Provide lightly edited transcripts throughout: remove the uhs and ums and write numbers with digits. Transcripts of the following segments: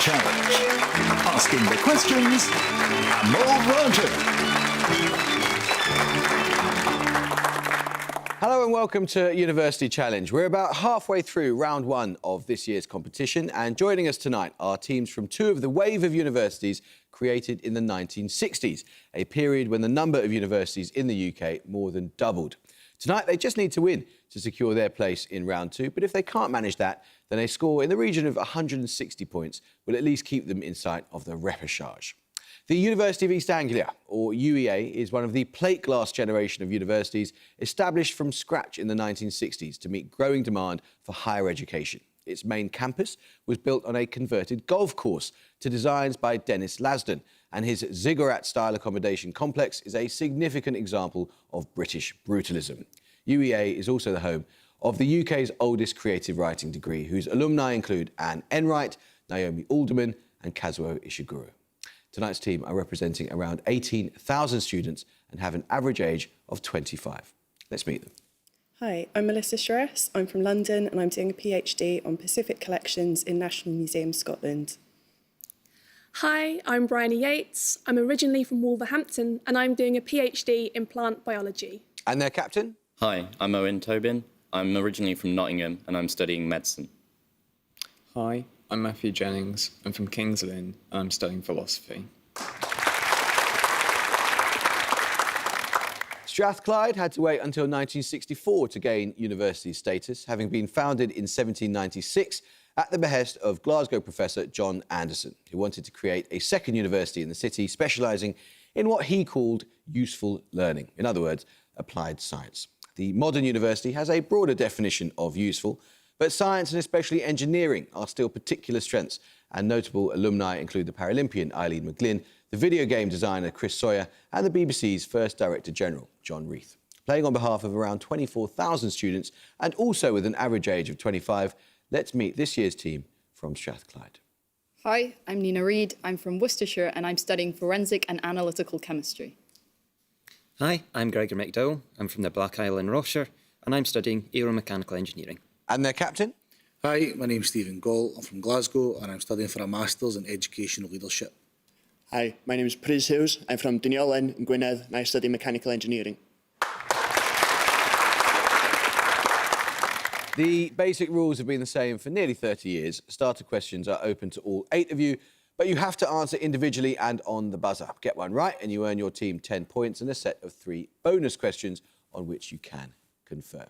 Challenge. Asking the questions, Amol Ranjan. Hello and welcome to University Challenge. We're about halfway through round one of this year's competition, and joining us tonight are teams from two of the wave of universities created in the 1960s, a period when the number of universities in the UK more than doubled. Tonight they just need to win to secure their place in round two, but if they can't manage that, then a score in the region of 160 points will at least keep them in sight of the repechage. The University of East Anglia, or UEA, is one of the plate glass generation of universities established from scratch in the 1960s to meet growing demand for higher education. Its main campus was built on a converted golf course to designs by Dennis Lasdon, and his ziggurat-style accommodation complex is a significant example of British brutalism. UEA is also the home of the UK's oldest creative writing degree, whose alumni include Anne Enright, Naomi Alderman and Kazuo Ishiguro. Tonight's team are representing around 18,000 students and have an average age of 25. Let's meet them. Hi, I'm Melissa Sheress. I'm from London and I'm doing a PhD on Pacific Collections in National Museum Scotland. Hi, I'm Bryony Yates. I'm originally from Wolverhampton and I'm doing a PhD in plant biology. And their captain? Hi, I'm Owen Tobin. I'm originally from Nottingham and I'm studying medicine. Hi, I'm Matthew Jennings. I'm from King's Lynn and I'm studying philosophy. Strathclyde had to wait until 1964 to gain university status, having been founded in 1796 at the behest of Glasgow professor John Anderson, who wanted to create a second university in the city specialising in what he called useful learning, in other words, applied science. The modern university has a broader definition of useful, but science and especially engineering are still particular strengths, and notable alumni include the Paralympian Eileen McGlynn, the video game designer Chris Sawyer and the BBC's first Director General, John Reith. Playing on behalf of around 24,000 students and also with an average age of 25, let's meet this year's team from Strathclyde. Hi, I'm Nina Reid. I'm from Worcestershire and I'm studying forensic and analytical chemistry. Hi, I'm Gregor McDowell. I'm from the Black Isle in Rossshire and I'm studying aeromechanical engineering. And their captain? Hi, my name's Stephen Gall. I'm from Glasgow and I'm studying for a Masters in Educational Leadership. Hi, my name is Pris Hills. I'm from Duniolan in Gwynedd and I study mechanical engineering. The basic rules have been the same for nearly 30 years. Starter questions are open to all 8 of you, but you have to answer individually and on the buzzer. Get one right and you earn your team 10 points and a set of 3 bonus questions on which you can confer.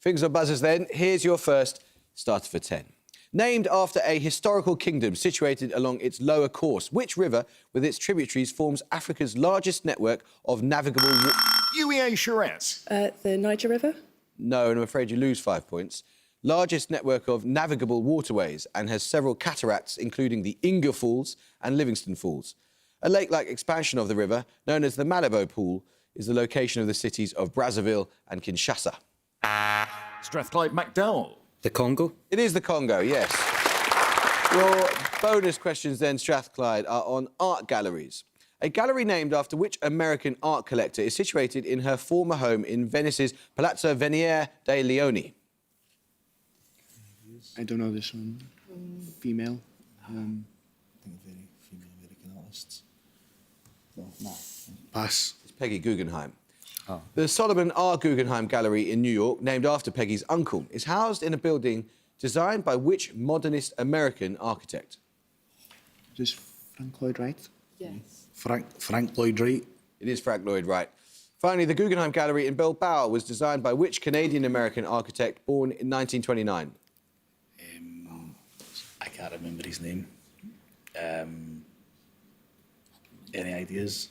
Fingers on buzzers then. Here's your first starter for 10. Named after a historical kingdom situated along its lower course, which river with its tributaries forms Africa's largest network of navigable... UEA Sheress. The Niger River? No, and I'm afraid you lose 5 points. Largest network of navigable waterways and has several cataracts, including the Inga Falls and Livingston Falls. A lake-like expansion of the river, known as the Malabo Pool, is the location of the cities of Brazzaville and Kinshasa. Strathclyde McDowell. The Congo? It is the Congo, yes. Your bonus questions then, Strathclyde, are on art galleries. A gallery named after which American art collector is situated in her former home in Venice's Palazzo Venier dei Leoni? I don't know this one. Female. I think very female American artists. No. Pass. It's Peggy Guggenheim. Oh. The Solomon R. Guggenheim Gallery in New York, named after Peggy's uncle, is housed in a building designed by which modernist American architect? Is this Frank Lloyd Wright? Yes. Frank Lloyd Wright. It is Frank Lloyd Wright. Finally, the Guggenheim Gallery in Bilbao was designed by which Canadian-American architect born in 1929? I can't remember his name. Any ideas?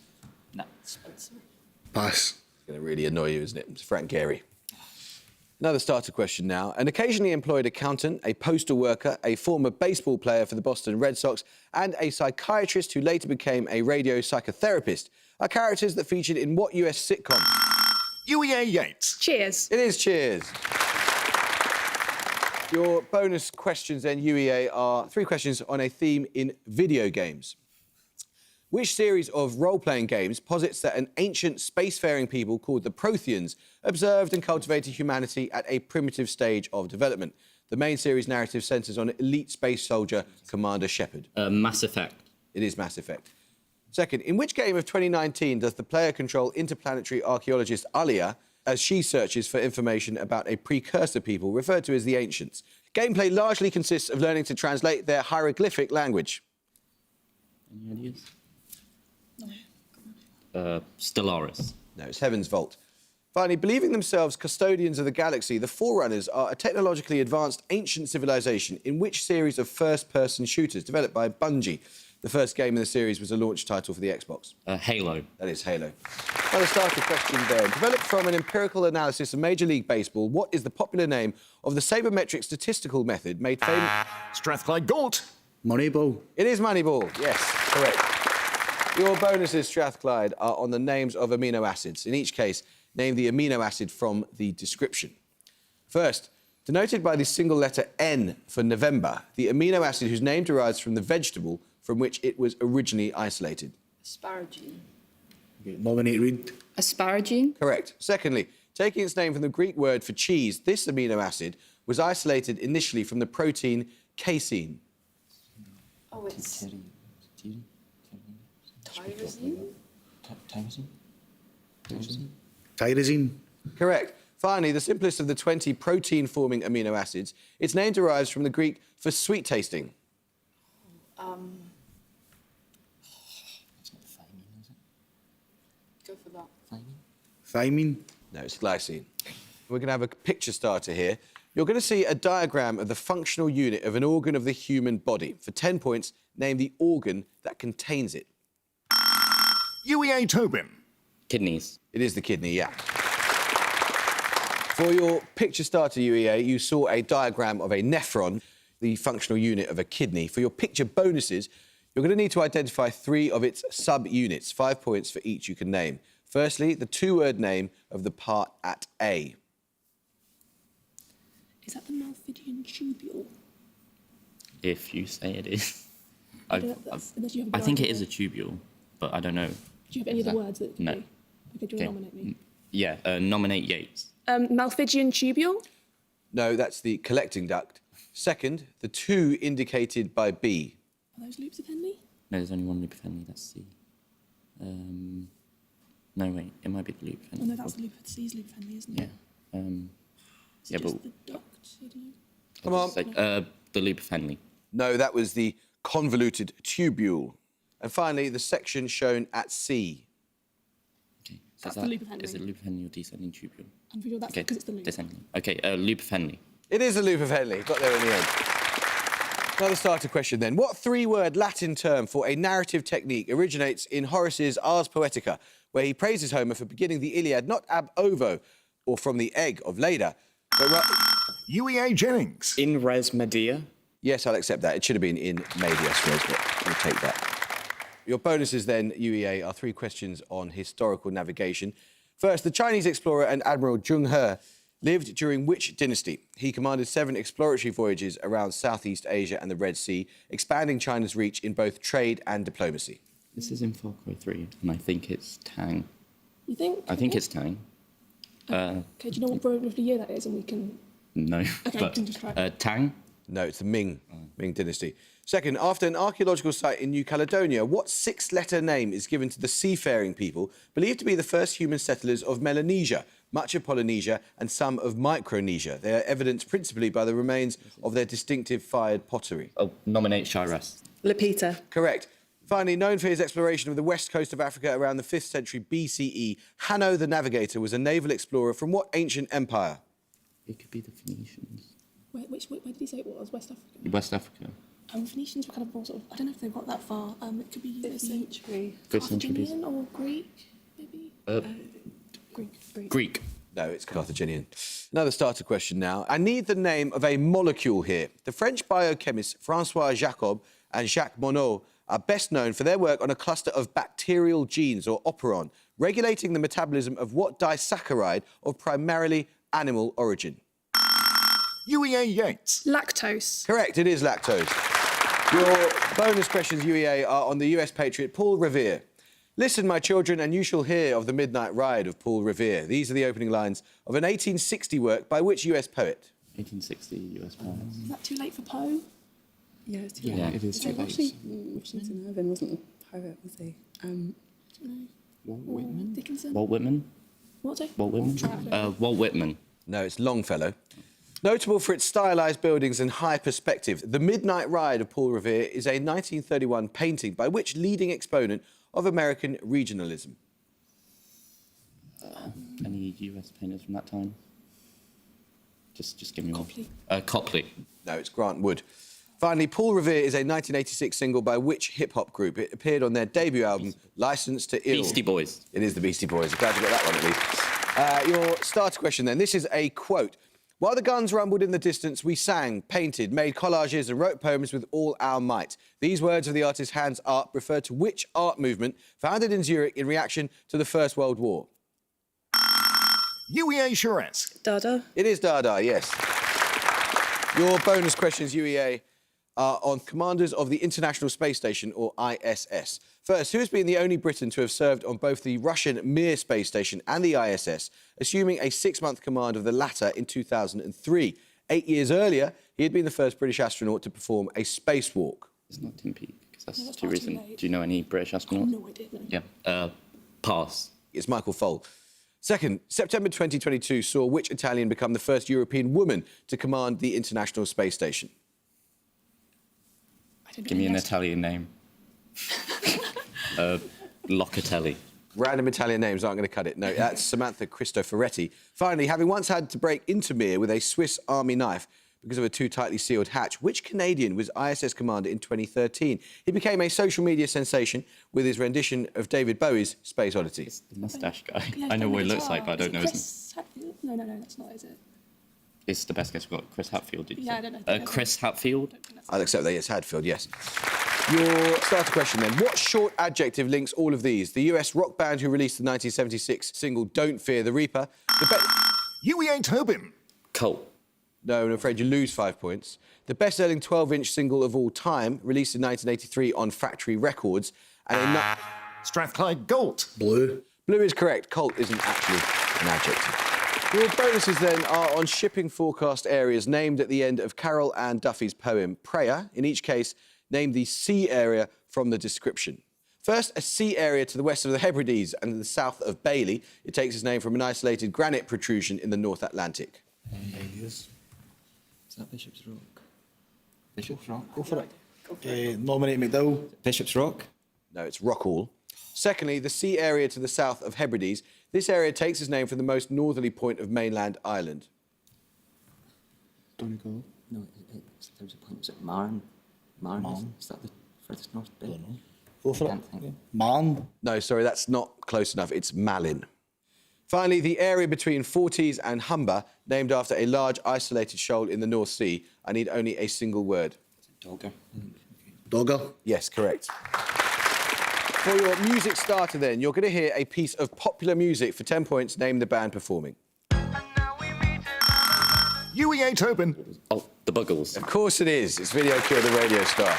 No, Spencer. Pass. It's going to really annoy you, isn't it? It's Frank Gehry. Another starter question now. An occasionally employed accountant, a postal worker, a former baseball player for the Boston Red Sox, and a psychiatrist who later became a radio psychotherapist are characters that featured in what US sitcom? UEA Yates. Cheers. It is Cheers. Your bonus questions then, UEA, are 3 questions on a theme in video games. Which series of role-playing games posits that an ancient spacefaring people called the Protheans observed and cultivated humanity at a primitive stage of development? The main series narrative centres on elite space soldier Commander Shepard. Mass Effect. It is Mass Effect. Second, in which game of 2019 does the player control interplanetary archaeologist Alia as she searches for information about a precursor people referred to as the Ancients? Gameplay largely consists of learning to translate their hieroglyphic language. Any ideas? Stellaris. No, it's Heaven's Vault. Finally, believing themselves custodians of the galaxy, the Forerunners are a technologically advanced ancient civilization in which series of first-person shooters developed by Bungie? The first game in the series was a launch title for the Xbox. Halo. That is Halo. Now, the starter question there. Developed from an empirical analysis of Major League Baseball, what is the popular name of the sabermetric statistical method made famous? Strathclyde Galt. Moneyball. It is Moneyball. Yes, correct. Your bonuses, Strathclyde, are on the names of amino acids. In each case, name the amino acid from the description. First, denoted by the single letter N for November, the amino acid whose name derives from the vegetable from which it was originally isolated. Asparagine. Okay, nominate Reid. Asparagine. Correct. Secondly, taking its name from the Greek word for cheese, this amino acid was isolated initially from the protein casein. Oh, it's tyrosine. Tyrosine. Correct. Finally, the simplest of the 20 protein-forming amino acids, its name derives from the Greek for sweet tasting. Go for that. Thymine. No, it's glycine. We're going to have a picture starter here. You're going to see a diagram of the functional unit of an organ of the human body. For 10 points, name the organ that contains it. UEA Tobin. Kidneys. It is the kidney, yeah. For your picture starter, UEA, you saw a diagram of a nephron, the functional unit of a kidney. For your picture bonuses, you're going to need to identify 3 of its sub-units, 5 points for each you can name. Firstly, the 2-word name of the part at A. Is that the Malphidian tubule? If you say it is. Unless you have a I good think it idea. is a tubule, but I don't know. Do you have any other words that it could No. be? Okay, do you want to nominate me? Yeah, nominate Yates. Malphidian tubule? No, that's the collecting duct. Second, the 2 indicated by B. Are those loops of Henley? No, there's only one loop of Henley, that's C. No, wait, it might be the loop of Oh Henley. no, that's the loop of C's loop of Henley, isn't Yeah. it? Is Yeah, it just but- the duct? I don't know. Come on. The loop of Henley. No, that was the convoluted tubule. And finally, the section shown at C. Okay. So That's the loop of Henley. Is it loop of Henley or descending tubule? I'm pretty sure that's Okay, because it's the loop. descending. Okay, loop of Henley. It is the loop of Henley. Got there in the end. Another starter question then. What 3-word Latin term for a narrative technique originates in Horace's Ars Poetica, where he praises Homer for beginning the Iliad not ab ovo, or from the egg of Leda, but UEA Jennings. In res media. Yes, I'll accept that. It should have been in medias res, but we'll take that. Your bonuses then, UEA, are 3 questions on historical navigation. First, the Chinese explorer and Admiral Zheng He lived during which dynasty? He commanded 7 exploratory voyages around Southeast Asia and the Red Sea, expanding China's reach in both trade and diplomacy. This is in Far Cry 3, and I think it's Tang. You think? I think it's Tang. Okay, do you know what roughly year that is, and we can. No, Okay, but can just try. Tang. No, it's the Ming dynasty. Second, after an archaeological site in New Caledonia, what 6-letter name is given to the seafaring people believed to be the first human settlers of Melanesia, much of Polynesia and some of Micronesia? They are evidenced principally by the remains of their distinctive fired pottery. Oh, nominate Shiras. Lapita. Correct. Finally, known for his exploration of the west coast of Africa around the 5th century BCE, Hanno the Navigator was a naval explorer from what ancient empire? It could be the Phoenicians. Where did he say it was? West Africa? West Africa. Phoenicians were kind of more sort of. I don't know if they got that far. It could be maybe Century. Fifth century Carthaginian or Greek, maybe. Greek. No, it's Carthaginian. Another starter question now. I need the name of a molecule here. The French biochemists François Jacob and Jacques Monod are best known for their work on a cluster of bacterial genes, or operon, regulating the metabolism of what disaccharide of primarily animal origin? UEA Yates. Lactose. Correct, it is lactose. Your bonus questions, UEA, are on the US patriot Paul Revere. Listen, my children, and you shall hear of the midnight ride of Paul Revere. These are the opening lines of an 1860 work by which US poet? 1860 US pounds. Is that too late for Poe? Yeah, it's too Yeah, late. it is too late. Actually, Washington Irving wasn't a poet, was he? Walt Whitman? Dickinson? Walt Whitman? What day? Walt Whitman? Walt Whitman. No, it's Longfellow. Notable for its stylised buildings and high perspective, The Midnight Ride of Paul Revere is a 1931 painting by which leading exponent of American regionalism? Any US painters from that time? Just give me Copley. one. Copley. No, it's Grant Wood. Finally, Paul Revere is a 1986 single by which hip-hop group? It appeared on their debut album, Licensed to Ill. Beastie Boys. It is the Beastie Boys. Glad you got that one at least. Your starter question then. This is a quote. While the guns rumbled in the distance, we sang, painted, made collages and wrote poems with all our might. These words of the artist Hans Arp refer to which art movement founded in Zurich in reaction to the First World War? UEA Charest. Dada. It is Dada, yes. Your bonus questions, UEA, are on commanders of the International Space Station, or ISS. First, who has been the only Briton to have served on both the Russian Mir space station and the ISS, assuming a 6-month command of the latter in 2003? 8 years earlier, he had been the first British astronaut to perform a spacewalk. It's not Tim Peake, because that's that's too far too recent. late. Do you know any British astronauts? No idea. No. Yeah. Pass. It's Michael Foale. Second, September 2022 saw which Italian become the first European woman to command the International Space Station? I don't know Give me an any Italian name. Locatelli. Random Italian names aren't going to cut it. No, that's Samantha Cristoforetti. Finally, having once had to break into Mir with a Swiss Army knife because of a too tightly sealed hatch, which Canadian was ISS commander in 2013? He became a social media sensation with his rendition of David Bowie's Space Oddity. It's the moustache guy. Yeah, I know don't what he know looks at like, all. but I don't know his name. Chris Hatfield? No, that's not, is it? It's the best guess we've got. Chris Hatfield, did you Yeah, say? I don't know. Chris Hatfield? I'll accept that, yes, Hadfield, yes. Your starter question then. What short adjective links all of these? The US rock band who released the 1976 single Don't Fear the Reaper. UEA Tobin. Cult. No, I'm afraid you lose 5 points. The best-selling 12-inch single of all time, released in 1983 on Factory Records. And Strathclyde Gold. Blue. Blue is correct. Colt isn't actually an adjective. Your bonuses then are on shipping forecast areas named at the end of Carol Ann Duffy's poem Prayer. In each case, name the sea area from the description. First, a sea area to the west of the Hebrides and the south of Bailey. It takes its name from an isolated granite protrusion in the North Atlantic. Is that Bishop's Rock? Bishop's Rock? Go for it. Nominate McDowell. Bishop's Rock? No, it's Rockall. Secondly, the sea area to the south of Hebrides. This area takes its name from the most northerly point of mainland Ireland. Donegal? No, there was a point. Was it Marne? Marne? Is that the furthest north bit? Go for it. Can't think. Man. No, sorry, that's not close enough. It's Malin. Finally, the area between Forties and Humber, named after a large isolated shoal in the North Sea. I need only a single word. Dogger. Dogger. Yes, correct. For your music starter then, you're going to hear a piece of popular music. For 10 points, name the band performing. UEA Tobin. Oh, the Buggles. Of course it is. It's Video Kill the Radio Star.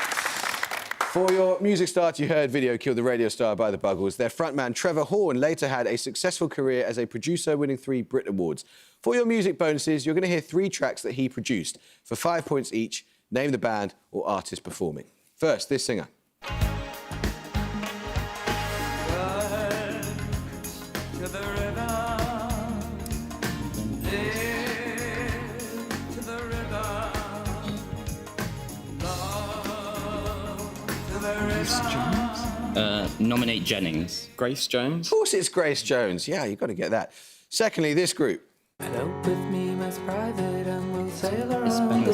For your music start, you heard Video Kill the Radio Star by the Buggles. Their frontman, Trevor Horn, later had a successful career as a producer, winning 3 Brit Awards. For your music bonuses, you're going to hear 3 tracks that he produced. For 5 points each, name the band or artist performing. First, this singer. Nominate Jennings. Grace Jones? Of course it's Grace Jones. Yeah, you've got to get that. Secondly, this group. Bell and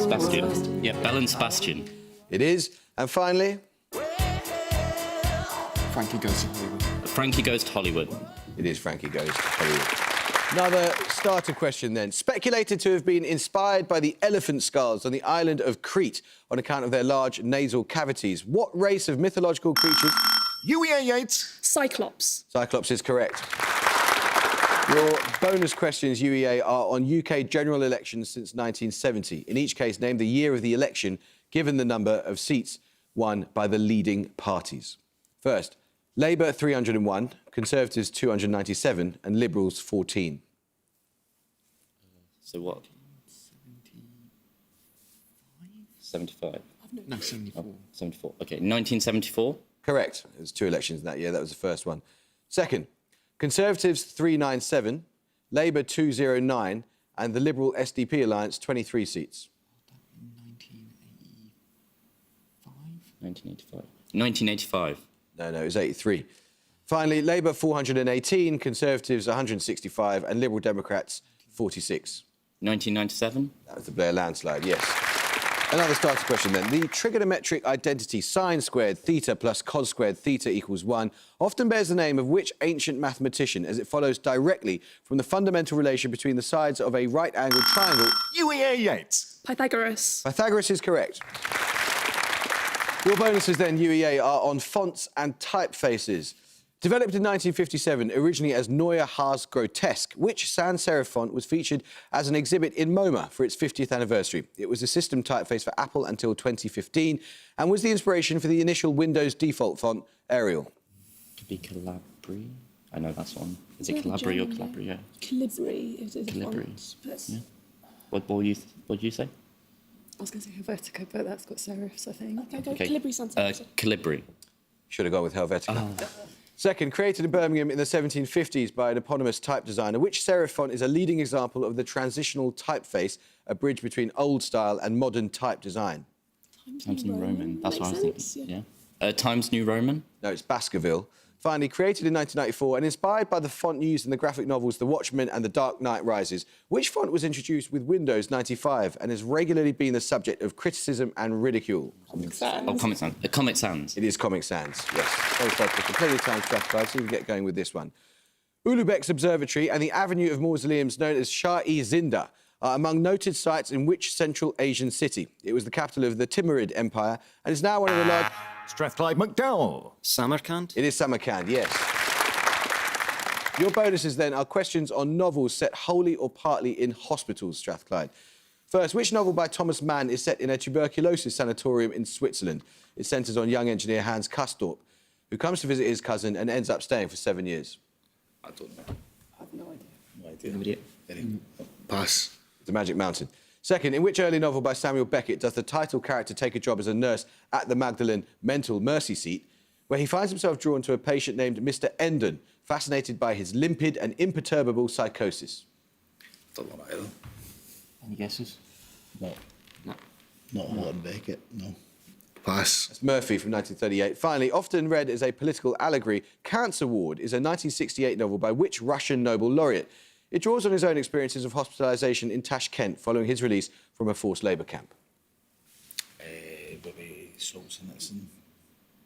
Sebastian. Yeah, Bell and Sebastian. It is. And finally, Frankie Goes to Hollywood. Frankie Goes to Hollywood. it is Frankie Goes to Hollywood. Another starter question then. Speculated to have been inspired by the elephant skulls on the island of Crete on account of their large nasal cavities. What race of mythological creatures? UEA Yates. Cyclops. Cyclops is correct. Your bonus questions, UEA, are on UK general elections since 1970. In each case, name the year of the election, given the number of seats won by the leading parties? First, Labour 301, Conservatives 297 and Liberals 14. So what? 75? No, 74. 74. Okay, 1974. Correct. There's 2 elections in that year. That was the first one. Second, Conservatives 397, Labour 209 and the Liberal SDP alliance 23 seats. 1985. 1985. No, it was 83. Finally, Labour 418, Conservatives 165 and Liberal Democrats 46. 1997. That was the Blair landslide, yes. Another starter question then. The trigonometric identity sine squared theta plus cos squared theta equals 1 often bears the name of which ancient mathematician, as it follows directly from the fundamental relation between the sides of a right-angled triangle? UEA Yates. Pythagoras. Pythagoras is correct. Your bonuses then, UEA, are on fonts and typefaces. Developed in 1957, originally as Neue Haas Grotesque, which sans serif font was featured as an exhibit in MoMA for its 50th anniversary. It was the system typeface for Apple until 2015 and was the inspiration for the initial Windows default font, Arial. Could be Calabri. I know that's one. Is it Calabri or Calabri? Yeah. Calibri is a Calibri. font, but Yeah. What did you say? I was going to say Helvetica, but that's got serifs, I think. Okay, go Okay. Calibri sounds nice. Calibri. Should have gone with Helvetica. Second, created in Birmingham in the 1750s by an eponymous type designer, which serif font is a leading example of the transitional typeface, a bridge between old style and modern type design? Times New Roman. That's what I was Makes thinking. sense, Yeah. Times New Roman. No, it's Baskerville. Finally, created in 1994 and inspired by the font used in the graphic novels The Watchmen and The Dark Knight Rises, which font was introduced with Windows 95 and has regularly been the subject of criticism and ridicule? Comic Sans. Comic Sans. It is Comic Sans, yes. Plenty of time Strathclyde, so you can get going with this one. Ulubek's Observatory and the avenue of mausoleums known as Shah-e-Zinda are among noted sites in which Central Asian city? It was the capital of the Timurid Empire and is now one of the large... Strathclyde McDowell. Samarkand? It is Samarkand, yes. Your bonuses then are questions on novels set wholly or partly in hospitals, Strathclyde. First, which novel by Thomas Mann is set in a tuberculosis sanatorium in Switzerland? It centres on young engineer Hans Kastorp, who comes to visit his cousin and ends up staying for 7 years. I don't know. I have no idea. No idea. Pass. The Magic Mountain. Second, in which early novel by Samuel Beckett does the title character take a job as a nurse at the Magdalen Mental Mercy Seat, where he finds himself drawn to a patient named Mr. Endon, fascinated by his limpid and imperturbable psychosis? Don't know either. Any guesses? No. Not Horton Beckett, no. Pass. That's Murphy from 1938. Finally, often read as a political allegory, Cancer Ward is a 1968 novel by which Russian Nobel laureate? It draws on his own experiences of hospitalisation in Tashkent following his release from a forced labour camp. Maybe Solzhenitsyn.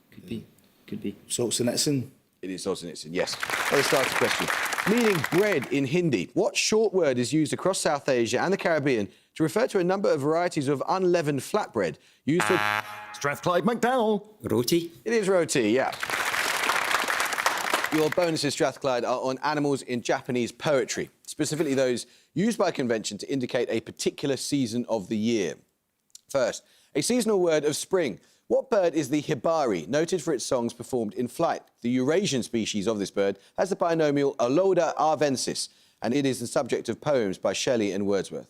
Could be. Solzhenitsyn. It is Solzhenitsyn, yes. Let's start the question. Meaning bread in Hindi, what short word is used across South Asia and the Caribbean to refer to a number of varieties of unleavened flatbread used for... Strathclyde McDowell. Roti? It is roti, yeah. Your bonuses, Strathclyde, are on animals in Japanese poetry, specifically those used by convention to indicate a particular season of the year. First, a seasonal word of spring. What bird is the hibari, noted for its songs performed in flight? The Eurasian species of this bird has the binomial Aloda arvensis, and it is the subject of poems by Shelley and Wordsworth.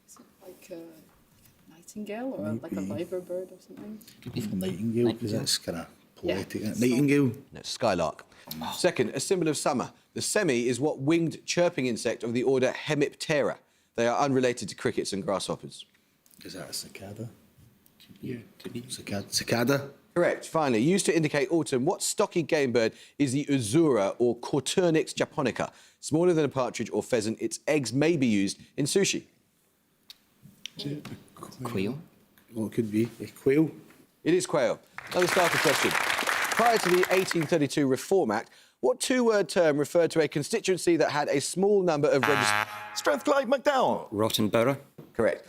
Is it like a nightingale or like a liver bird or something? Could be Nightingale, because that's kind of poetic. Nightingale. No, skylark. Second, a symbol of summer. The semi is what winged chirping insect of the order Hemiptera. They are unrelated to crickets and grasshoppers. Is that a cicada? Could be. Cicada? Correct. Finally, used to indicate autumn, what stocky game bird is the Uzura or Corturnix japonica? Smaller than a partridge or pheasant, its eggs may be used in sushi. Quail? Well, it could be. A quail. It is quail. Another starter question. Prior to the 1832 Reform Act, what two-word term referred to a constituency that had a small number of registered... Strathclyde McDowell. Rottenborough? Correct.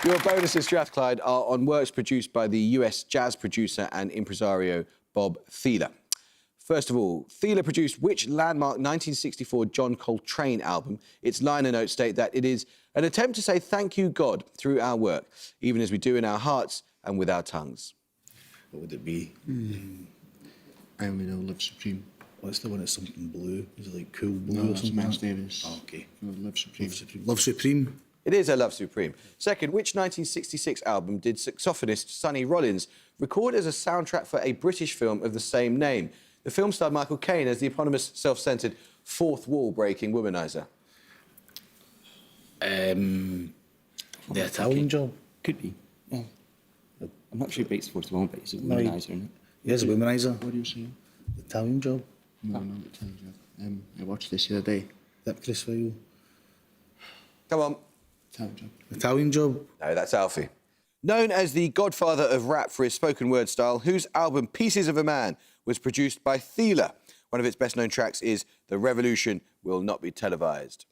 Your bonuses, Strathclyde, are on works produced by the US jazz producer and impresario Bob Thieler. First of all, Thieler produced which landmark 1964 John Coltrane album? Its liner notes state that it is an attempt to say thank you, God, through our work, even as we do in our hearts, and with our tongues? What would it be? I only know Live Supreme. What's the one that's something blue? Is it like Cool Blue No, or it's something? Miles like that? Davis. Oh, okay. Live Supreme. Love Supreme. Love Supreme. It is a Love Supreme. Second, which 1966 album did saxophonist Sonny Rollins record as a soundtrack for a British film of the same name? The film starred Michael Caine as the eponymous self-centred fourth wall-breaking womaniser. The Italian Job. Could be. Yeah. I'm not sure it breaks the fourth wall, but it's a No, womaniser, isn't it? He is a womaniser. What are you saying? The Italian Job. No, no, it tells you. I watched this the other day. That Chris File. Come on. Italian Job. Italian Job. No, that's Alfie. Known as the godfather of rap for his spoken word style, whose album Pieces of a Man was produced by Thela. One of its best-known tracks is The Revolution Will Not Be Televised.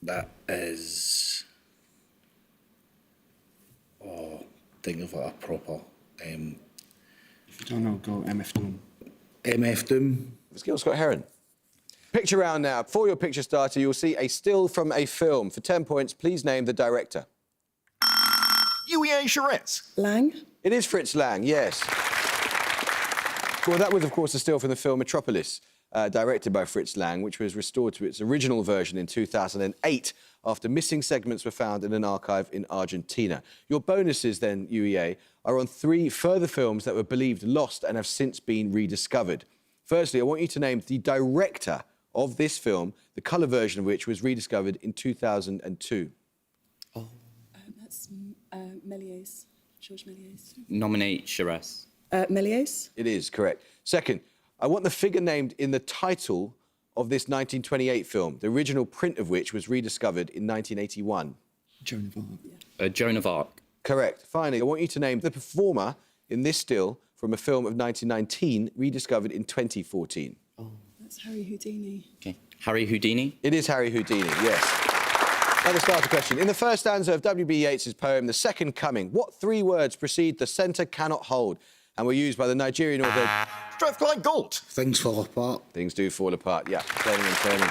That is. Oh, think of it a proper. If you don't know, go MF Doom. MF Doom. Let's get on Scott Heron. Picture round now. For your picture starter, you'll see a still from a film. For 10 points, please name the director. UEA Lang. It is Fritz Lang, yes. Well, that was, of course, a still from the film Metropolis, directed by Fritz Lang, which was restored to its original version in 2008 after missing segments were found in an archive in Argentina. Your bonuses, then, UEA, are on 3 further films that were believed lost and have since been rediscovered. Firstly, I want you to name the director of this film, the colour version of which was rediscovered in 2002. That's Méliès. Georges Méliès. Nominate Shiraz. Méliès. It is, correct. Second, I want the figure named in the title of this 1928 film, the original print of which was rediscovered in 1981. Joan of Arc. Joan of Arc. Correct. Finally, I want you to name the performer in this still from a film of 1919, rediscovered in 2014. That's Harry Houdini. Okay. Harry Houdini. It is Harry Houdini, yes. Now the starter question. In the first stanza of W.B. Yeats's poem, The Second Coming, what 3 words precede the centre cannot hold and were used by the Nigerian author... Strathclyde Galt. Things fall apart. Things do fall apart, yeah. Turning and turning.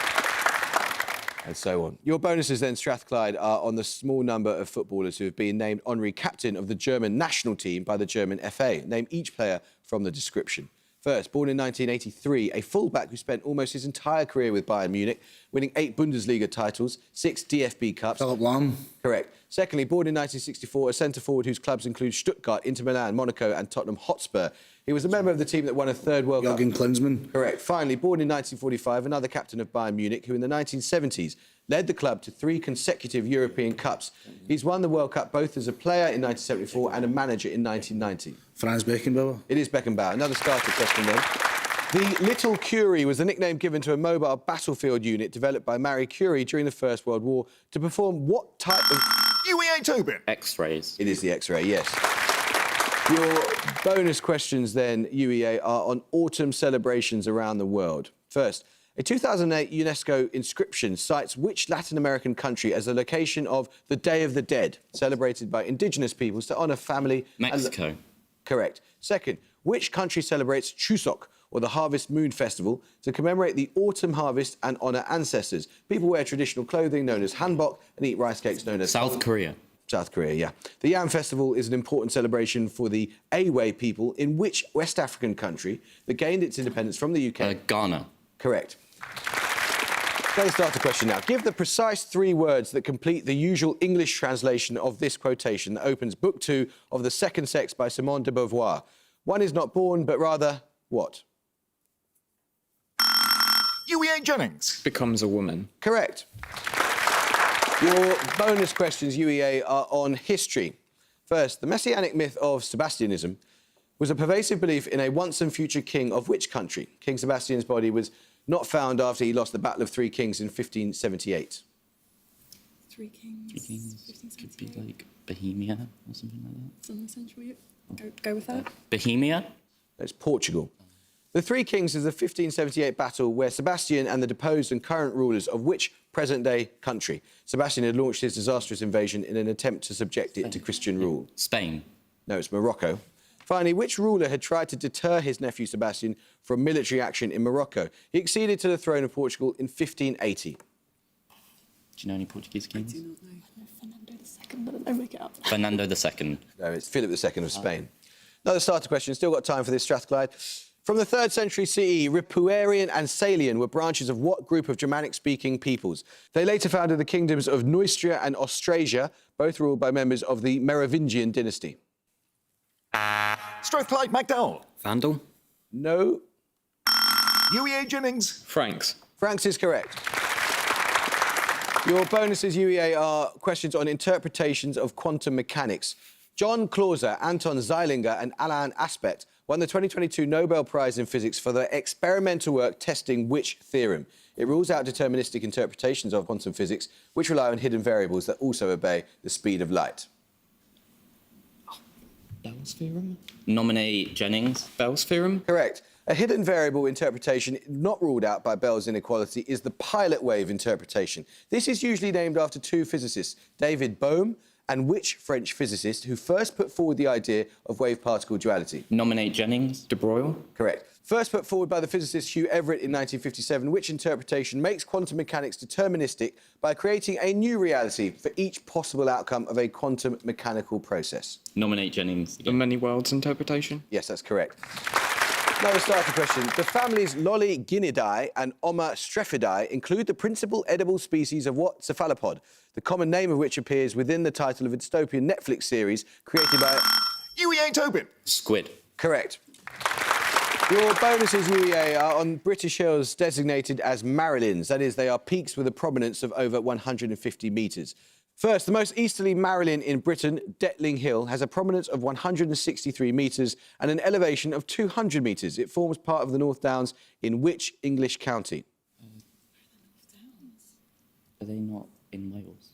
And so on. Your bonuses then, Strathclyde, are on the small number of footballers who have been named honorary captain of the German national team by the German FA. Name each player from the description. First, born in 1983, a fullback who spent almost his entire career with Bayern Munich, winning 8 Bundesliga titles, 6 DFB Cups. Philip Lahm. Correct. Secondly, born in 1964, a centre-forward whose clubs include Stuttgart, Inter Milan, Monaco and Tottenham Hotspur. He was a member of the team that won a 3rd World Cup. Jürgen Klinsmann. Correct. Finally, born in 1945, another captain of Bayern Munich, who in the 1970s led the club to 3 consecutive European Cups. He's won the World Cup both as a player in 1974 and a manager in 1990. Franz Beckenbauer. It is Beckenbauer. Another starter question then. The Little Curie was the nickname given to a mobile battlefield unit developed by Marie Curie during the First World War to perform what type of... UEA Tobin. X-rays. It is the X-ray, yes. Your bonus questions then, UEA, are on autumn celebrations around the world. First, a 2008 UNESCO inscription cites which Latin American country as the location of the Day of the Dead, celebrated by indigenous peoples to honour family... Mexico. Correct. Second, which country celebrates Chuseok, or the Harvest Moon Festival, to commemorate the autumn harvest and honour ancestors? People wear traditional clothing known as hanbok and eat rice cakes known as... South Korea. South Korea, yeah. The Yam Festival is an important celebration for the Awe people in which West African country that gained its independence from the UK? Ghana. Correct. Let's start the question now. Give the precise 3 words that complete the usual English translation of this quotation that opens Book 2 of The Second Sex by Simone de Beauvoir. One is not born, but rather what? UEA Jennings. Becomes a woman. Correct. Your bonus questions, UEA, are on history. First, the messianic myth of Sebastianism was a pervasive belief in a once and future king of which country? King Sebastian's body was not found after he lost the Battle of 3 Kings in 1578. 3 Kings. 3 Kings. Could be 1578. like Bohemia or something like that. Something Central Europe. Go with that. Bohemia? That's Portugal. The 3 Kings is the 1578 battle where Sebastian and the deposed and current rulers of which present-day country? Sebastian had launched his disastrous invasion in an attempt to subject it to Christian rule. Spain. No, it's Morocco. Finally, which ruler had tried to deter his nephew Sebastian from military action in Morocco? He acceded to the throne of Portugal in 1580. you know any Portuguese kings? Fernando II, but don't make it up. Fernando II. No, it's Philip II of Spain. Another starter question. Still got time for this, Strathclyde. From the 3rd century CE, Ripuarian and Salian were branches of what group of Germanic-speaking peoples? They later founded the kingdoms of Neustria and Austrasia, both ruled by members of the Merovingian dynasty. Strathclyde MacDowell. Vandal. No. UEA Jennings. Franks. Franks is correct. Your bonuses, UEA, are questions on interpretations of quantum mechanics. John Clauser, Anton Zeilinger and Alain Aspect won the 2022 Nobel Prize in Physics for their experimental work testing which theorem? It rules out deterministic interpretations of quantum physics, which rely on hidden variables that also obey the speed of light. Bell's theorem? Nominate Jennings. Bell's theorem. Correct. A hidden variable interpretation not ruled out by Bell's inequality is the pilot wave interpretation. This is usually named after two physicists, David Bohm and which French physicist who first put forward the idea of wave-particle duality? Nominate Jennings. De Broglie. Correct. First put forward by the physicist Hugh Everett in 1957, which interpretation makes quantum mechanics deterministic by creating a new reality for each possible outcome of a quantum mechanical process? Nominate Jennings. The many worlds interpretation. Yes, that's correct. Another starter question. The families Lolliginidae and Oma Strephidae include the principal edible species of what cephalopod, the common name of which appears within the title of a dystopian Netflix series created by... UEA Tobin. Squid. Correct. Your bonuses, UEA, are on British hills designated as Marilyns. That is, they are peaks with a prominence of over 150 metres. First, the most easterly Marilyn in Britain, Detling Hill, has a prominence of 163 metres and an elevation of 200 metres. It forms part of the North Downs in which English county? Are they not in Wales?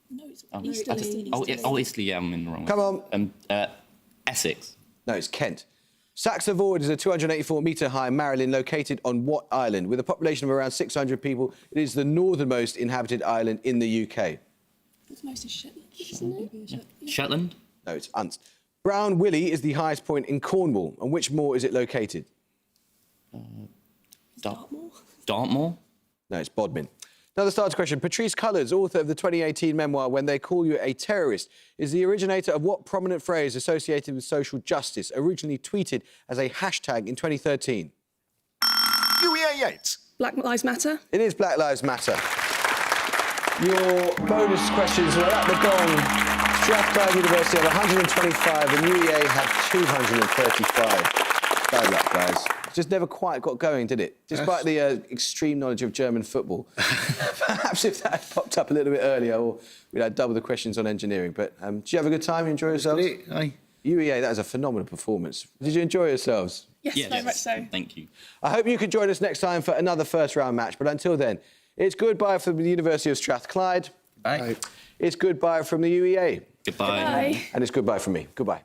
No, it's Italy. Italy, yeah, I'm in the wrong Come on. Essex. No, it's Kent. Saxa Voord is a 284-metre-high Marilyn located on what island? With a population of around 600 people, it is the northernmost inhabited island in the UK. It's most of Shetland, isn't it? Shetland? No, it's Unst. Brown Willy is the highest point in Cornwall. On which moor is it located? Dartmoor. Dartmoor? No, it's Bodmin. Another starter question. Patrice Cullors, author of the 2018 memoir When They Call You a Terrorist, is the originator of what prominent phrase associated with social justice, originally tweeted as a hashtag in 2013? UEA Yates. Black Lives Matter. It is Black Lives Matter. Your bonus questions are at the gong. Strathclyde University have 125 and UEA have 235. Bad luck, guys. Just never quite got going, did it? Despite the extreme knowledge of German football. Perhaps if that had popped up a little bit earlier, or we'd had double the questions on engineering. But did you have a good time? You enjoy yourselves? Great, aye. UEA, that was a phenomenal performance. Did you enjoy yourselves? Yes, very much so. Thank you. I hope you can join us next time for another first-round match. But until then, it's goodbye from the University of Strathclyde. Bye. It's goodbye from the UEA. Goodbye. Bye. And it's goodbye from me. Goodbye.